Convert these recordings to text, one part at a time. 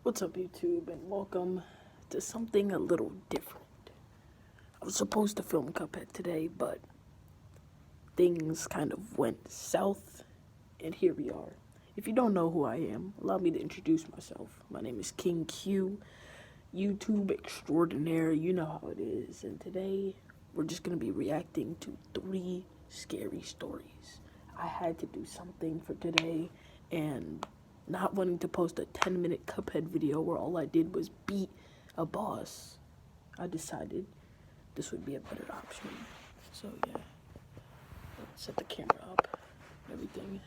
What's up, YouTube, and welcome to something a little different. I was supposed to film Cuphead today, but things kind of went south, and here we are. If you don't know who I am, allow me to introduce myself. My name is King Q, YouTube extraordinaire, you know how it is, and today we're just going to be reacting to 3 scary stories. I had to do something for today, and not wanting to post a 10-minute Cuphead video where all I did was beat a boss, I decided this would be a better option. So yeah, let's set the camera up and everything.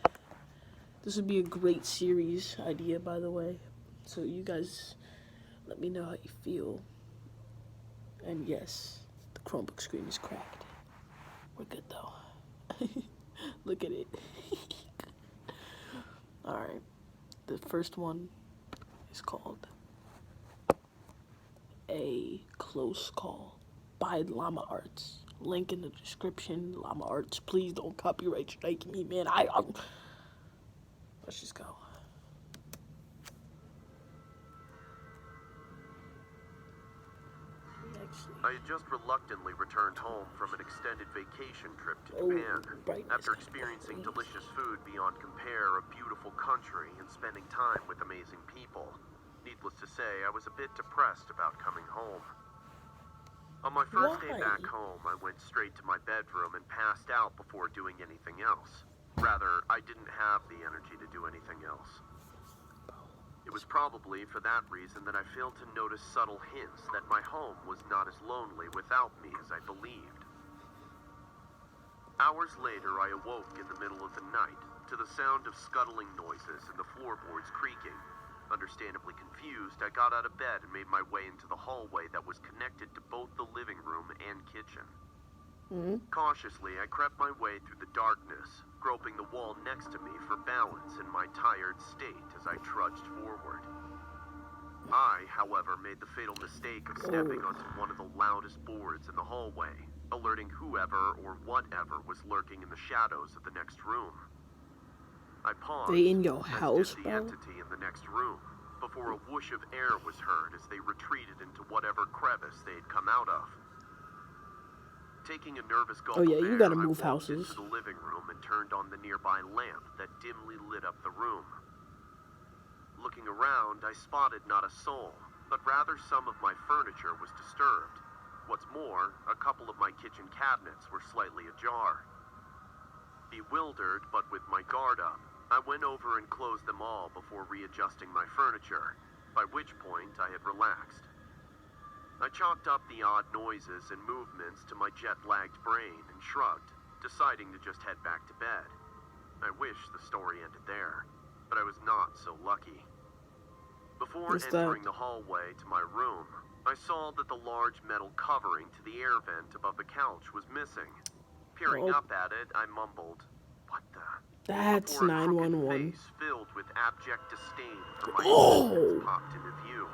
This would be a great series idea, by the way. So you guys let me know how you feel. And yes, the Chromebook screen is cracked. We're good though. Look at it. Alright. The first one is called A Close Call by Llama Arts. Link in the description. Llama Arts, please don't copyright strike me, man. Let's just go. I had just reluctantly returned home from an extended vacation trip to Japan. After experiencing delicious food beyond compare, a beautiful country, and spending time with amazing people. Needless to say, I was a bit depressed about coming home. On my first day back home, I went straight to my bedroom and passed out before doing anything else. Rather, I didn't have the energy to do anything else. It was probably for that reason that I failed to notice subtle hints that my home was not as lonely without me as I believed. Hours later, I awoke in the middle of the night to the sound of scuttling noises and the floorboards creaking. Understandably confused, I got out of bed and made my way into the hallway that was connected to both the living room and kitchen. Cautiously, I crept my way through the darkness, groping the wall next to me for balance in my tired state as I trudged forward. I, however, made the fatal mistake of stepping onto one of the loudest boards in the hallway, alerting whoever or whatever was lurking in the shadows of the next room. I paused, They in your house, as did the entity in the next room, before a whoosh of air was heard as they retreated into whatever crevice they had come out of. Taking a nervous gulp of air, you gotta move I walked houses. into the living room and turned on the nearby lamp that dimly lit up the room. Looking around, I spotted not a soul, but rather some of my furniture was disturbed. What's more, a couple of my kitchen cabinets were slightly ajar. Bewildered, but with my guard up, I went over and closed them all before readjusting my furniture, by which point I had relaxed. I chalked up the odd noises and movements to my jet-lagged brain and shrugged, deciding to just head back to bed. I wish the story ended there, but I was not so lucky. Before entering the hallway to my room, I saw that the large metal covering to the air vent above the couch was missing. Peering up at it, I mumbled, "What the?" That's Before a crooked 911. face filled with abject disdain from my existence popped into view.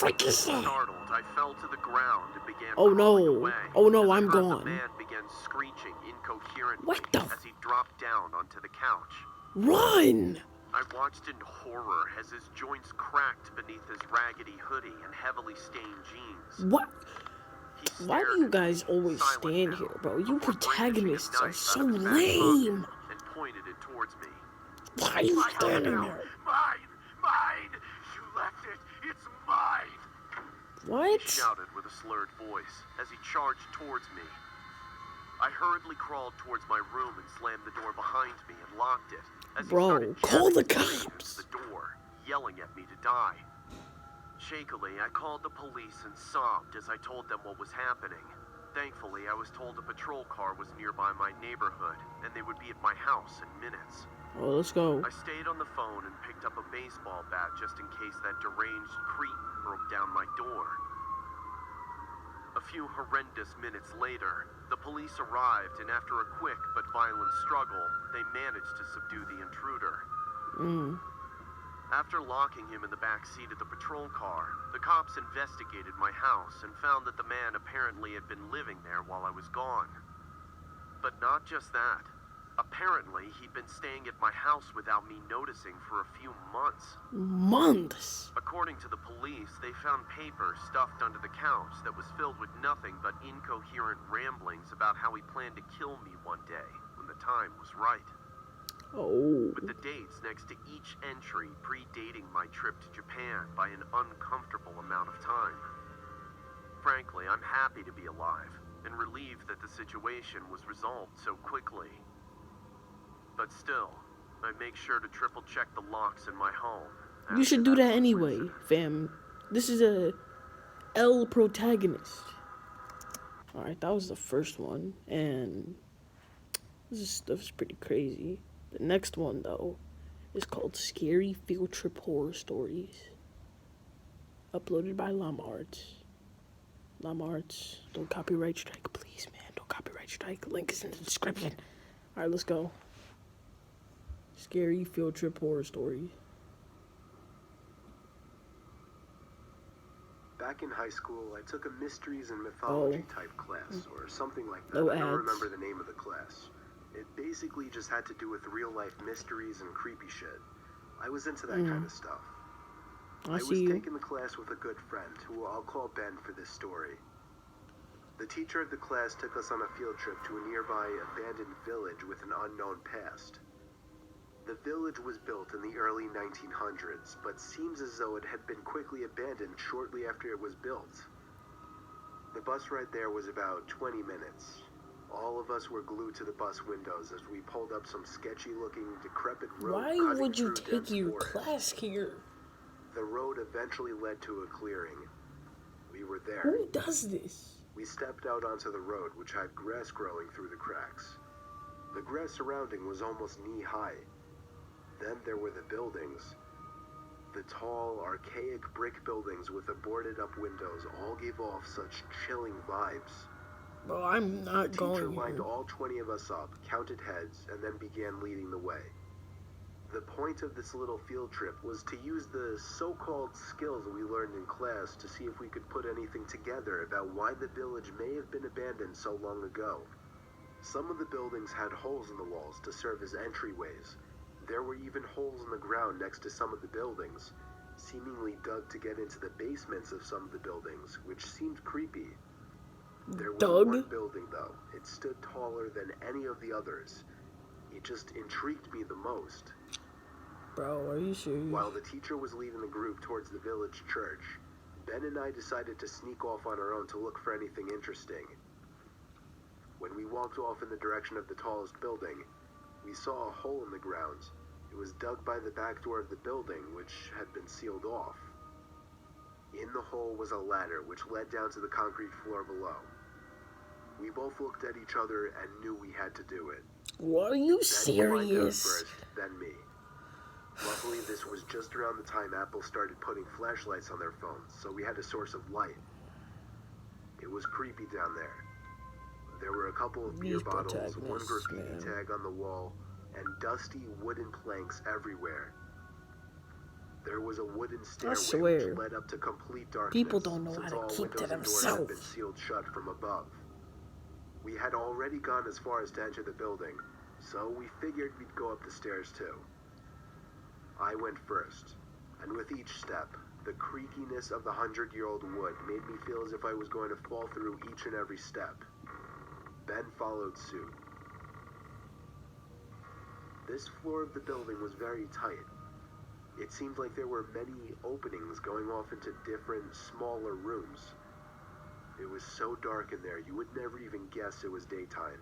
Startled, I fell to the ground and began crawling away. Oh no, I'm The gone. man began screeching incoherently What the as he dropped down onto the couch. Run! I watched in horror as his joints cracked beneath his raggedy hoodie and heavily stained jeans. What? He Why do stared you at me, guys always silent stand now, here, bro? You before protagonists brandishing a are knife so out of his back lame. pocket and pointed it towards me. Why are you My standing house now. there? Mine! You left it! It's mine! What? He shouted with a slurred voice as he charged towards me. I hurriedly crawled towards my room and slammed the door behind me and locked it. As he started Call the jamming cops! into the door, yelling at me to die. Shakily, I called the police and sobbed as I told them what was happening. Thankfully, I was told a patrol car was nearby my neighborhood, and they would be at my house in minutes. Oh, let's go. I stayed on the phone and picked up a baseball bat just in case that deranged cretin broke down my door. A few horrendous minutes later, the police arrived, and after a quick but violent struggle, they managed to subdue the intruder. After locking him in the back seat of the patrol car, the cops investigated my house and found that the man apparently had been living there while I was gone. But not just that. Apparently, he'd been staying at my house without me noticing for a few months. Months? According to the police, they found paper stuffed under the couch that was filled with nothing but incoherent ramblings about how he planned to kill me one day when the time was right. Oh. With the dates next to each entry predating my trip to Japan by an uncomfortable amount of time. Frankly, I'm happy to be alive and relieved that the situation was resolved so quickly. But still, I make sure to triple check the locks in my home. You should do that anyway, fam. This is a L protagonist. Alright, that was the first one, and this stuff's pretty crazy. The next one, though, is called Scary Field Trip Horror Stories. Uploaded by Llama Arts. Llama Arts, don't copyright strike, please, man. Don't copyright strike. Link is in the description. Alright, let's go. Scary Field Trip Horror Stories. Back in high school, I took a mysteries and mythology type class, or something like that. No I don't ads. remember the name of the class. It basically just had to do with real life mysteries and creepy shit. I was into that kind of stuff. I was taking the class with a good friend, who I'll call Ben for this story. The teacher of the class took us on a field trip to a nearby abandoned village with an unknown past. The village was built in the early 1900s, but seems as though it had been quickly abandoned shortly after it was built. The bus ride there was about 20 minutes. All of us were glued to the bus windows as we pulled up some sketchy-looking, decrepit road. Why would you take your class here? The road eventually led to a clearing. We were there. Who does this? We stepped out onto the road, which had grass growing through the cracks. The grass surrounding was almost knee-high. Then there were the buildings. The tall, archaic brick buildings with the boarded-up windows all gave off such chilling vibes. Bro, I'm not going The teacher lined here. all 20 of us up, counted heads, and then began leading the way. The point of this little field trip was to use the so-called skills we learned in class to see if we could put anything together about why the village may have been abandoned so long ago. Some of the buildings had holes in the walls to serve as entryways. There were even holes in the ground next to some of the buildings, seemingly dug to get into the basements of some of the buildings, which seemed creepy. There was one building, though. It stood taller than any of the others. It just intrigued me the most. Bro, are you serious? While the teacher was leading the group towards the village church, Ben and I decided to sneak off on our own to look for anything interesting. When we walked off in the direction of the tallest building, we saw a hole in the ground. It was dug by the back door of the building, which had been sealed off. In the hole was a ladder, which led down to the concrete floor below. We both looked at each other and knew we had to do it. What, are you Ben serious? climbed out first, then me. Luckily, this was just around the time Apple started putting flashlights on their phones, so we had a source of light. It was creepy down there. There were a couple of beer bottles, one graffiti tag on the wall, and dusty wooden planks everywhere. There was a wooden stairway which led up to complete darkness. People don't know how to keep to themselves. Had been sealed shut from above. We had already gone as far as to enter the building, so we figured we'd go up the stairs too. I went first, and with each step, the creakiness of the 100-year-old wood made me feel as if I was going to fall through each and every step. Ben followed suit. This floor of the building was very tight. It seemed like there were many openings going off into different, smaller rooms. It was so dark in there, you would never even guess it was daytime.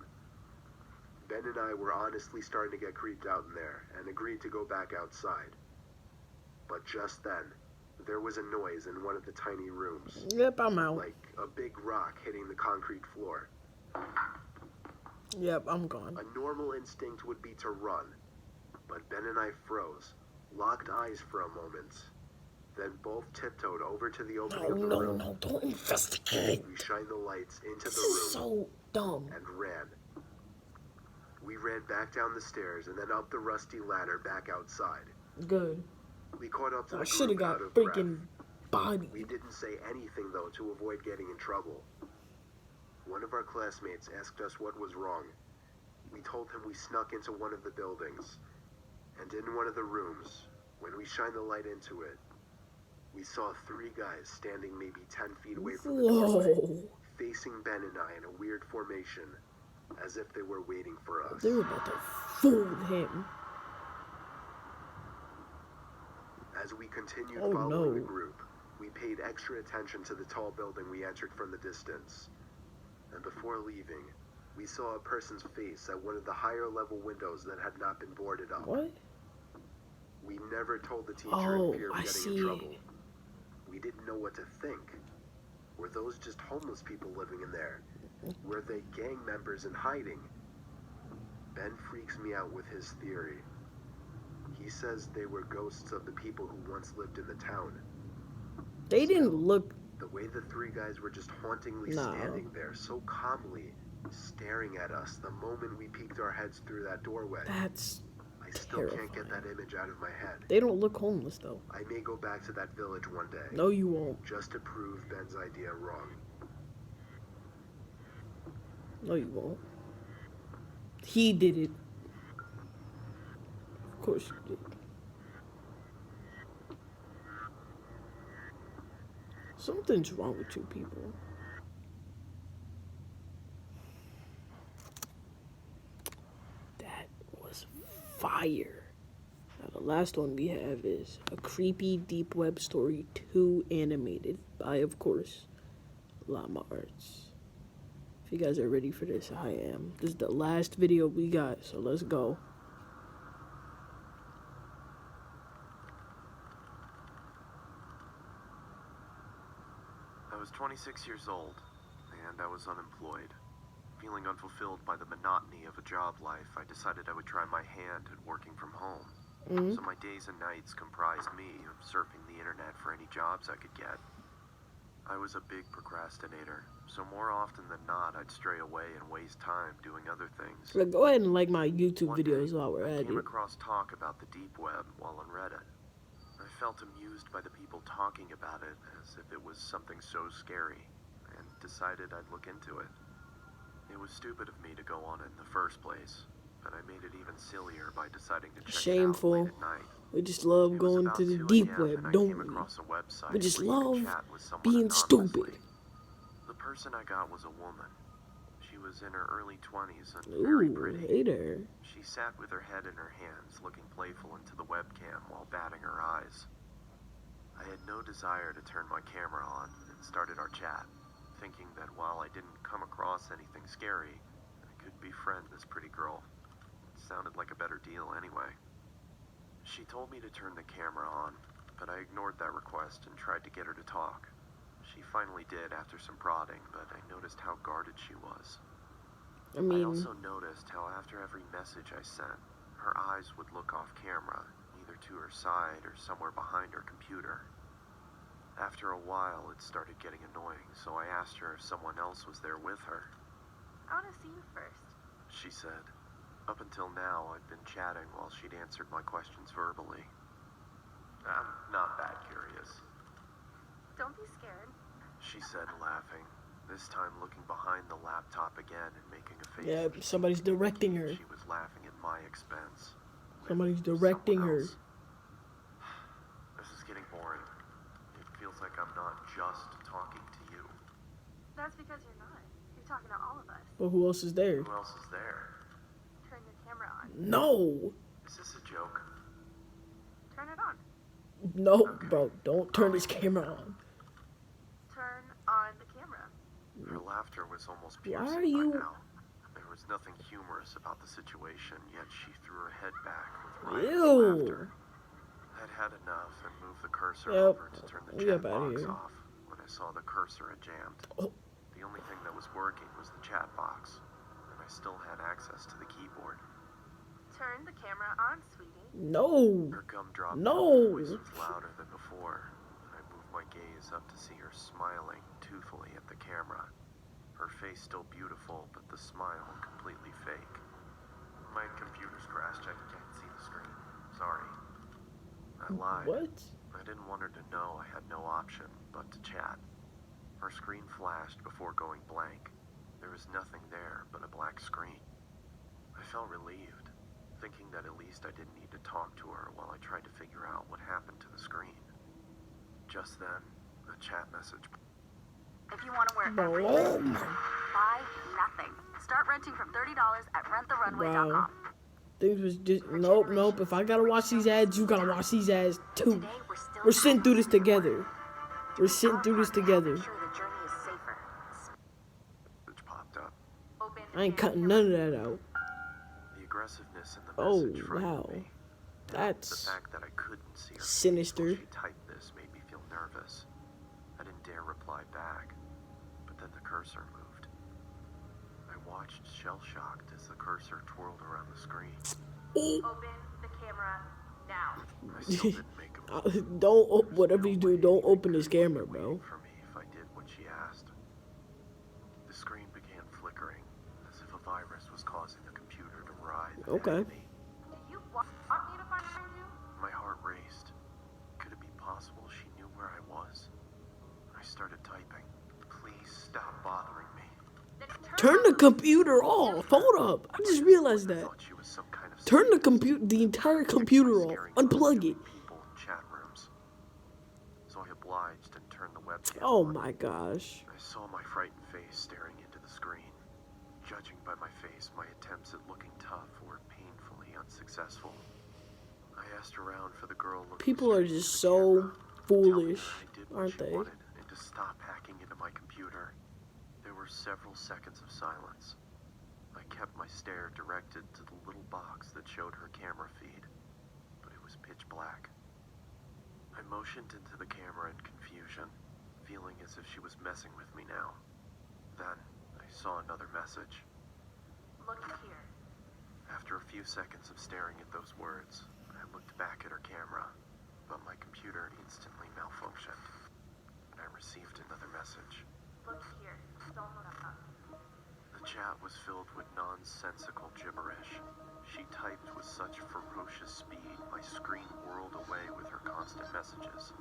Ben and I were honestly starting to get creeped out in there, and agreed to go back outside. But just then, there was a noise in one of the tiny rooms. Yep, I'm out. Like a big rock hitting the concrete floor. Yep, I'm gone. A normal instinct would be to run, but Ben and I froze, locked eyes for a moment, then both tiptoed over to the opening of the room. No, don't investigate. We shined the lights into the This room is so dumb. and ran. We ran back down the stairs and then up the rusty ladder back outside. Good. We caught up to I the should have group got out of freaking breath. bodied. We didn't say anything, though, to avoid getting in trouble. One of our classmates asked us what was wrong. We told him we snuck into one of the buildings, and in one of the rooms, when we shined the light into it, we saw 3 guys standing maybe 10 feet away from the doorway, facing Ben and I in a weird formation, as if they were waiting for us. They were about to fool him. As we continued following no. the group, we paid extra attention to the tall building we entered from the distance. And before leaving, we saw a person's face at one of the higher level windows that had not been boarded up. What? We never told the teacher in fear of I getting see. in trouble. We didn't know what to think. Were those just homeless people living in there? Were they gang members in hiding? Ben freaks me out with his theory. He says they were ghosts of the people who once lived in the town. They didn't look. The way the 3 guys were just hauntingly No. standing there so calmly, staring at us the moment we peeked our heads through that doorway. That's I still can't get that image out of my head. They don't look homeless though. I may go back to that village one day. No, you won't. Just to prove Ben's idea wrong. No, you won't. He did it. Of course you did. Something's wrong with you people. That was fire. Now the last one we have is a creepy deep web story 2 animated by, of course, Llama Arts. If you guys are ready for this, I am. This is the last video we got, so let's go. I was 26 years old, and I was unemployed. Feeling unfulfilled by the monotony of a job life, I decided I would try my hand at working from home. So my days and nights comprised me of surfing the internet for any jobs I could get. I was a big procrastinator, so more often than not, I'd stray away and waste time doing other things. Like, go ahead and like my YouTube One videos day, while we're I at came it. across talk about the deep web while on Reddit. I felt amused by the people talking about it as if it was something so scary, and decided I'd look into it. It was stupid of me to go on it in the first place, but I made it even sillier by deciding to check Shameful. it out late at night. We just love It was going about to the 2 deep a.m. web, and I don't came we? across a website We just where you could love chat with someone being anonymously. stupid. The person I got was a woman. She was in her early 20s and very Ooh, pretty. hey there. She sat with her head in her hands, looking playful into the webcam while batting her eyes. I had no desire to turn my camera on and started our chat, thinking that while I didn't come across anything scary, I could befriend this pretty girl. It sounded like a better deal anyway. She told me to turn the camera on, but I ignored that request and tried to get her to talk. She finally did after some prodding, but I noticed how guarded she was. I I mean, also noticed how after every message I sent, her eyes would look off camera, either to her side or somewhere behind her computer. After a while, it started getting annoying, so I asked her if someone else was there with her. I want to see you first. She said. Up until now, I'd been chatting while she'd answered my questions verbally. I'm not that curious, Don't be scared. she said, laughing, this time looking behind the laptop again and making a face. yeah, somebody's directing her. She was laughing at my expense. with Somebody's directing someone her. else. This is getting boring. It feels like I'm not just talking to you. That's because you're not. You're talking to all of us. But who else is there? Who else is there? Turn your camera on. No! Is this a joke? Turn it on. No, Okay. bro, don't turn this camera on. Turn on the camera. Her laughter was almost Why piercing are you- by now. There was nothing humorous about the situation, yet she threw her head back with raucous laughter. Ew. I'd had enough and moved the cursor Yep. over to turn the We chat up outta box here. off when I saw the cursor had jammed. Oh. The only thing that was working was the chat box, and I still had access to the keyboard. Turn the camera on, sweetie. No! Her gumdrop No. voice was louder than before, and I moved my gaze up to see her smiling toothfully at the camera. Her face still beautiful, but the smile completely fake. My computer's crashed. I can't see the screen. Sorry. I lied. What? I didn't want her to know I had no option but to chat. Her screen flashed before going blank. There was nothing there but a black screen. I felt relieved, thinking that at least I didn't need to talk to her while I tried to figure out what happened to the screen. Just then, a chat message. If you want to wear everything, buy nothing. Start renting from $30 at renttherunway.com. Wow. Things was just nope. If I gotta watch these ads, you gotta watch these ads too. Today, We're sitting through this together. We're sitting through this together. Sure the journey is safer. Message popped up. Open I ain't cutting none of that out. The aggressiveness in the Oh message frightened wow, me. that's The fact that I couldn't see her sinister. while she typed this made me feel nervous. I didn't dare reply back, but then the cursor moved. I watched shell-shocked as the cursor twirled around the screen. Open the camera now. I still didn't make a move. Don't whatever you do, don't open this camera, bro. For me if I did what she asked. The screen began flickering, as if a virus was causing the computer to writhe. Okay. ahead of me. Do you want me to find you? My heart raced. Could it be possible she knew where I was? I started typing. Please stop bothering me. Then Turn the computer off. Hold up. I just realized I that. thought she was some kind of Turn the entire computer off. Unplug it. people in chat rooms. So I obliged and turned the webcam Oh on. my gosh. I saw my frightened face staring into the screen. Judging by my face, my attempts at looking tough were painfully unsuccessful. I asked around for the girl looking People are straight just into the so camera, telling her foolish, I did what aren't she they? wanted and to stop hacking into my computer. There were several seconds of silence. I kept my stare directed to the little box that showed her camera feed, but it was pitch black. I motioned into the camera in confusion, feeling as if she was messing with me now. Then, I saw another message. look here. After a few seconds of staring at those words, I looked back at her camera, but my computer instantly malfunctioned. I received another message. Look here. Don't look up. The chat was filled with nonsensical gibberish. She typed with such ferocious speed, my screen whirled away with her constant messages.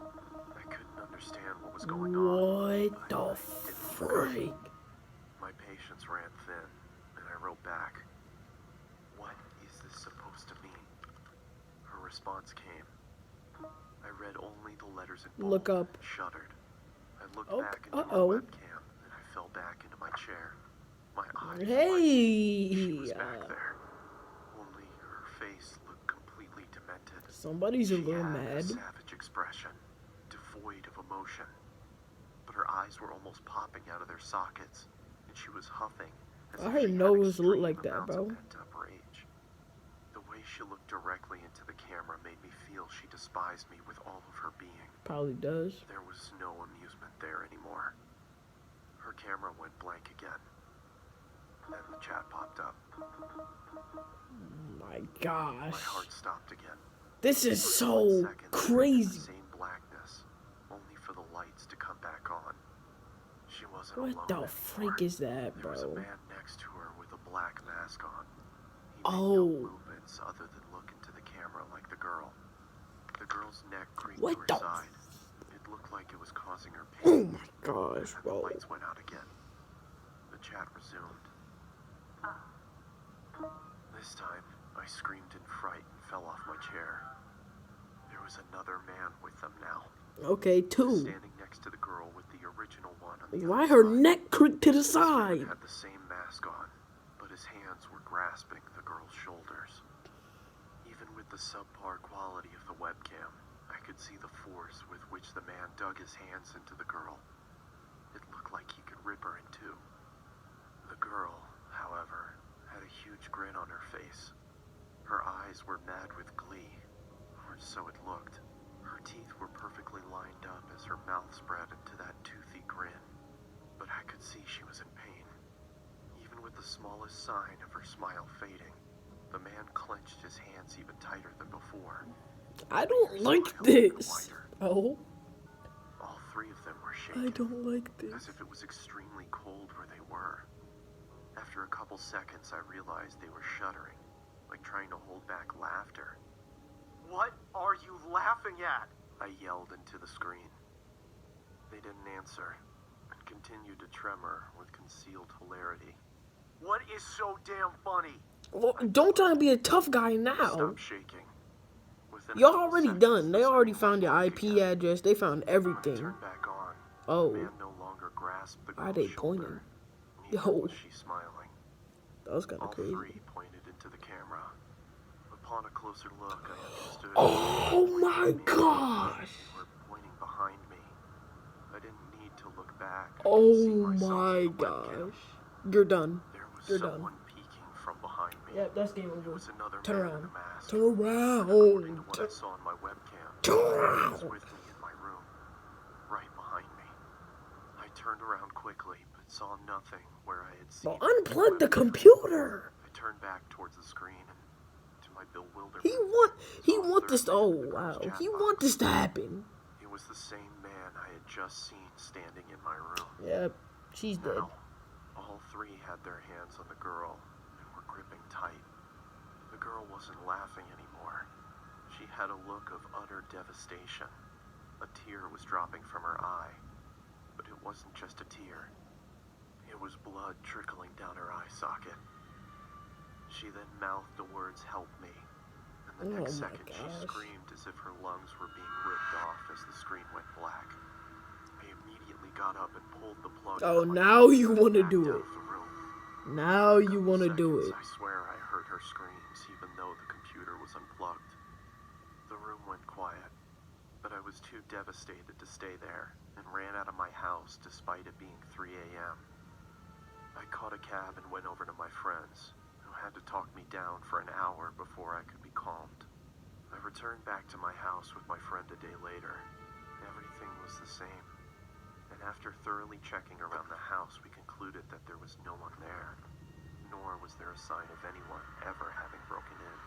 I couldn't understand what was going on. What but I the didn't freak? My patience ran thin, and I wrote back, "What is this supposed to mean?" Her response came. I read only the letters in bold Look up. and shuddered. I looked Oh, back into uh-oh. my webcam, and I fell back into my chair. My eyes widened. She was Hey, back there. Only her face looked completely demented. somebody's a She little had mad. a savage expression, devoid of emotion. But her eyes were almost popping out of their sockets, and she was huffing. As I if heard she had Noah's look extreme like that, amounts bro. of pent-up rage. The way she looked directly into the camera made me feel she despised me with all of her being. Probably does. There was no amusement there anymore. Her camera went blank again. Then the chat popped up. My My gosh. heart stopped again. This is For so 1 second, The crazy. same blackness, only for the lights to come back on. She wasn't What alone the anymore. freak is that, There was a bro? man next to her with a black mask on. He made Oh. no movements other than look into the camera like the girl. The girl's neck creaked What to her the side. It looked like it was causing her Oh pain. my gosh, The bro. lights went out again. The chat resumed. This time, I screamed in fright and fell off my chair. There was another man with them now. Okay, two. Standing next to the girl with the original one on the Why other her side. neck crooked to the This man side? had the same mask on, but his hands were grasping the girl's shoulders. Even with the subpar quality of the webcam, I could see the force with which the man dug his hands into the girl. It looked like he could rip her in two. The girl, however, had a huge grin on her face. Her eyes were mad with glee, or so it looked. Her teeth were perfectly lined up as her mouth spread into that toothy grin, but I could see she was in pain. Even with the smallest sign of her smile fading, the man clenched his hands even tighter than before. I don't Her like smile even this. wider. Oh, All three of them were shaking. I don't like As this. if it was extremely cold where they were. After a couple seconds, I realized they were shuddering, like trying to hold back laughter. "What are you laughing at?" I yelled into the screen. They didn't answer, and continued to tremor with concealed hilarity. "What is so damn funny?" Well, don't try to be a tough guy now. Stop shaking. Within a Y'all couple already seconds, done. They the already screen found was your black IP again. address. They found I everything. turned back on. Oh. The man no longer grasped the Why girl's they shoulder. pointing? Neither Yo. was she smiling. That was kind of All crazy. three pointed into the camera. Upon a closer look, I understood. Oh my They gosh. were pointing behind me. I didn't need to look back. I could see Oh myself my in the webcam. gosh. You're done. There was You're someone done. peeking from behind me. Yep, that's game It over. was another Turn man around. in a mask. Turn around. According to what I saw on my webcam, Turn he was around. with me in my room, right behind me. I turned around quickly, but saw nothing where I had seen. Well, unplug the computer. I turned back towards the screen, and to my bewilderment, He want this. third Oh man in the girl's wow. chat He box. want this to happen. It was the same man I had just seen standing in my room. Yep. She's dead. Now, all three had their hands on the girl and were gripping tight. The girl wasn't laughing anymore. She had a look of utter devastation. A tear was dropping from her eye. But it wasn't just a tear. It was blood trickling down her eye socket. She then mouthed the words, "Help me." And the Oh next my second she gosh. screamed as if her lungs were being ripped off as the screen went black. I immediately got up and pulled the plug. Oh, out of my now computer you and want to backed do out it. of the room. Now For a you couple want to do seconds, it. I swear I heard her screams, even though the computer was unplugged. The room went quiet, but I was too devastated to stay there and ran out of my house despite it being 3 a.m. I caught a cab and went over to my friends, who had to talk me down for an hour before I could be calmed. I returned back to my house with my friend a day later. Everything was the same. And after thoroughly checking around the house, we concluded that there was no one there, nor was there a sign of anyone ever having broken in.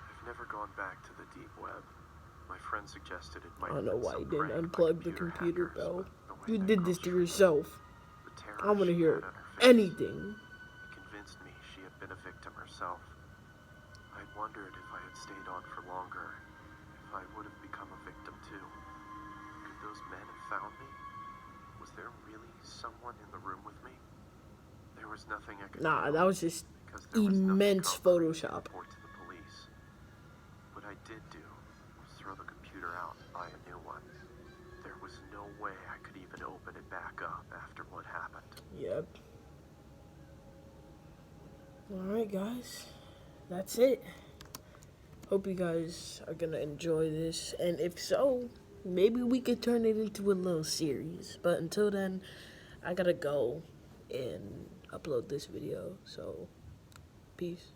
I've never gone back to the deep web. My friend suggested it might I don't have know been why some you didn't prank by unplug the computer, hackers, bro. but the way You that did girl this to shrieked, yourself. the terror I want to she hear had on her face, anything. it convinced me she had been a victim herself. I wondered if I had stayed on for longer, if I would have become a victim too. Could those men have found me? Was there really someone in the room with me? There was nothing I could Nah, do, that was just because there was nothing immense concrete to Photoshop. report to the police. What I did do was throw the computer out and buy a new one. There was no way I could even open it back up after what happened. Yep. Alright, guys. That's it. Hope you guys are gonna enjoy this. And if so, maybe we could turn it into a little series. But until then, I gotta go and upload this video. So, peace.